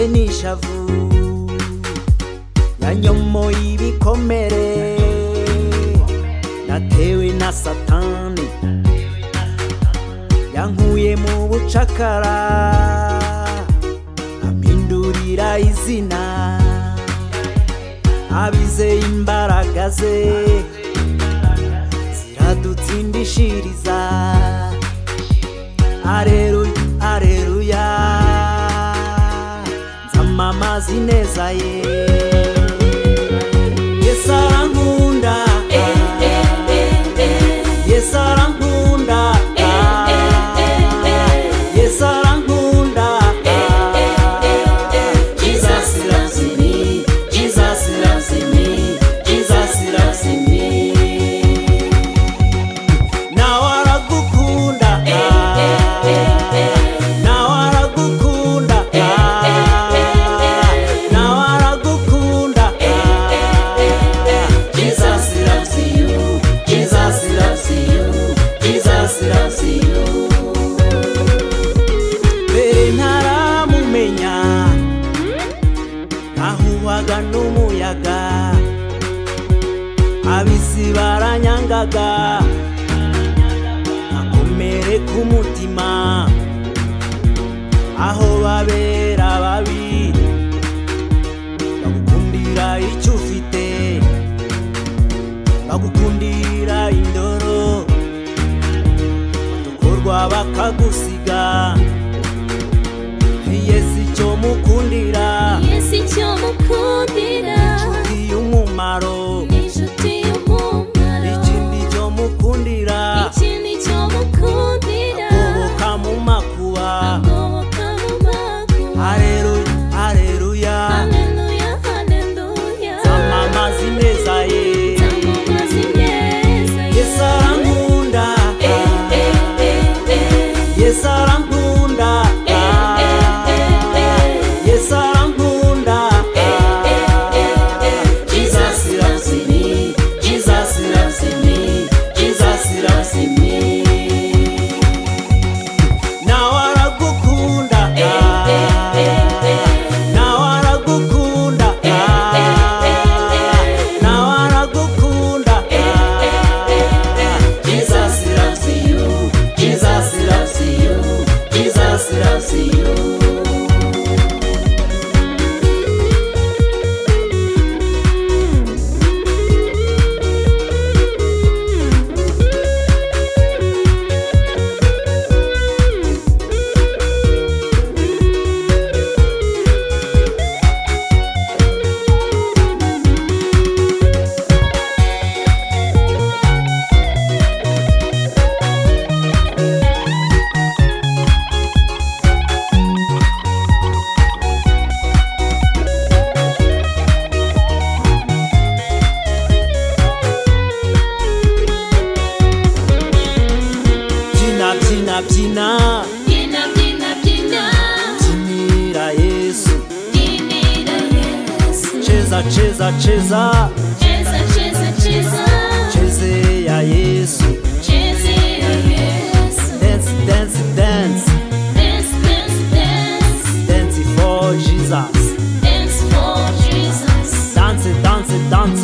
nishwe n'ishavu, yanyomoye ibikomere, natewe na satani, yankuye mu bucakara, ampindurira izina, abizeye imbaraga ze ziradutsindishiriza. Aleluya, aleluya, nzamamaza ineza ye. Yesu arankunda, Yesu arankunda, Yesu arankunda. Jesus loves me, Jesus loves me, Jesus loves me. Nawe aragukunda, nawe aragukunda, nawe aragukunda. Jesus loves you, Jesus loves you, Jesus loves you. Mbere ntaramumenya, nahuwaga n'umuyaga, ab'isi baranyangaga, nakomere k'umutima, aho babera babi, bagukundira icyo ufite, bagukundira indoro, batukorwa bakagusiga. Yesu icyo mukundira, Yesu icyo mukundira, inshuti y'umumaro, inshuti y'umumaro. ikindi cyo mukundira, Ikindi cyo mukundira, agoboka mu makuba. agoboka mu makuba. Aleluya, aleluya, Haleluya, haleluya, nzamamaza ineza ye. nzamamaza ineza ye. Yesu arankunda, Yesu arankunda, Yesu arankunda. Jesus loves me, Jesus loves me, Jesus loves me. Nawe aragukunda, nawe aragukunda, nawe aragukunda. Jesus loves you, Jesus loves you, Jesus loves you. Byina, byina, byina, Byina, byina, byina, byinira Yesu. byinira Yesu. Cheza, cheza, cheza, Cheza, cheza, cheza, chezea Yesu. chezea Yesu. Dance, dance, dance, Dance, dance, dance, dance for Jesus. dance for Jesus. Dance, dance, dance,